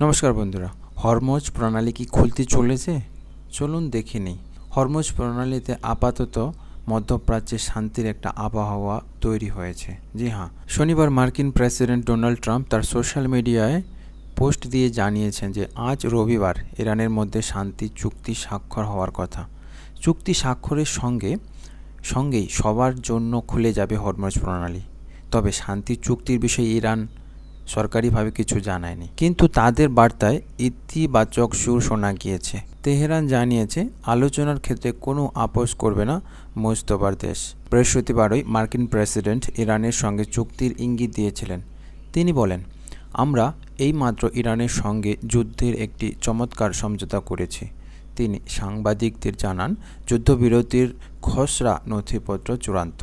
নমস্কার বন্ধুরা, হরমোজ প্রণালী কি খুলতে চলেছে? চলুন দেখে নিই। হরমোজ প্রণালীতে আপাতত মধ্যপ্রাচ্যে শান্তির একটা আবহাওয়া তৈরি হয়েছে। জি হ্যাঁ, শনিবার মার্কিন প্রেসিডেন্ট ডোনাল্ড ট্রাম্প তার সোশ্যাল মিডিয়ায় পোস্ট দিয়ে জানিয়েছেন যে আজ রবিবার ইরানের মধ্যে শান্তি চুক্তি স্বাক্ষর হওয়ার কথা। চুক্তি স্বাক্ষরের সঙ্গেই সবার জন্য খুলে যাবে হরমোজ প্রণালী। তবে শান্তি চুক্তির বিষয়ে ইরান সরকারিভাবে কিছু জানায়নি, কিন্তু তাদের বার্তায় ইতিবাচক সুর শোনা গিয়েছে। তেহরান জানিয়েছে আলোচনার ক্ষেত্রে কোনো আপোস করবে না মোস্তফার দেশ। বৃহস্পতিবারই মার্কিন প্রেসিডেন্ট ইরানের সঙ্গে চুক্তির ইঙ্গিত দিয়েছিলেন। তিনি বলেন, আমরা এইমাত্র ইরানের সঙ্গে যুদ্ধের একটি চমৎকার সমঝোতা করেছি। তিনি সাংবাদিকদের জানান, যুদ্ধবিরতির খসড়া নথিপত্র চূড়ান্ত,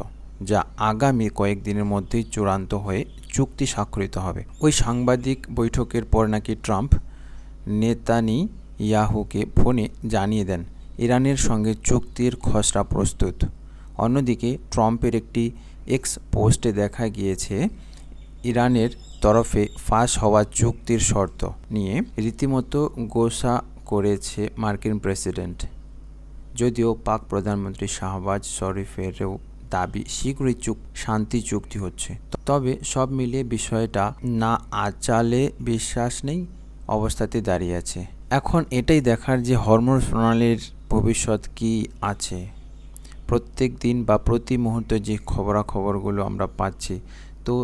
যা আগামী কয়েকদিনের মধ্যেই চূড়ান্ত হয়ে চুক্তি স্বাক্ষরিত হবে। ওই সাংবাদিক বৈঠকের পর নাকি ট্রাম্প নেতানিয়াহুকে ফোনে জানিয়ে দেন ইরানের সঙ্গে চুক্তির খসড়া প্রস্তুত। অন্যদিকে ট্রাম্পের একটি এক্স পোস্টে দেখা গিয়েছে ইরানের তরফে ফাঁস হওয়া চুক্তির শর্ত নিয়ে রীতিমতো গোসা করেছে মার্কিন প্রেসিডেন্ট। যদিও পাক প্রধানমন্ত্রী শাহবাজ শরীফেরও দাবি শীঘ্রই শান্তি চুক্তি হচ্ছে। তবে সব মিলিয়ে বিষয়টা না আঁচালে বিশ্বাস নেই অবস্থাতে দাঁড়িয়ে আছে। এখন এটাই দেখার যে হরমোজ প্রণালীর ভবিষ্যৎ কি আছে। প্রত্যেক দিন বা প্রতি মুহূর্তে যে খবরাখবরগুলো আমরা পাচ্ছি, তো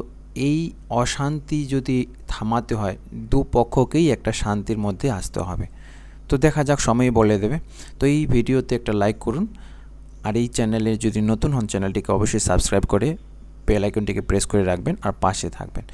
এই অশান্তি যদি থামাতে হয়, দুপক্ষকেই একটা শান্তির মধ্যে আসতে হবে। তো দেখা যাক, সময় বলে দেবে। তো এই ভিডিওতে একটা লাইক করুন, আর এই চ্যানেলে যদি নতুন হন চ্যানেলটিকে অবশ্যই সাবস্ক্রাইব করে বেল আইকনটিকে প্রেস করে রাখবেন আর পাশে থাকবেন।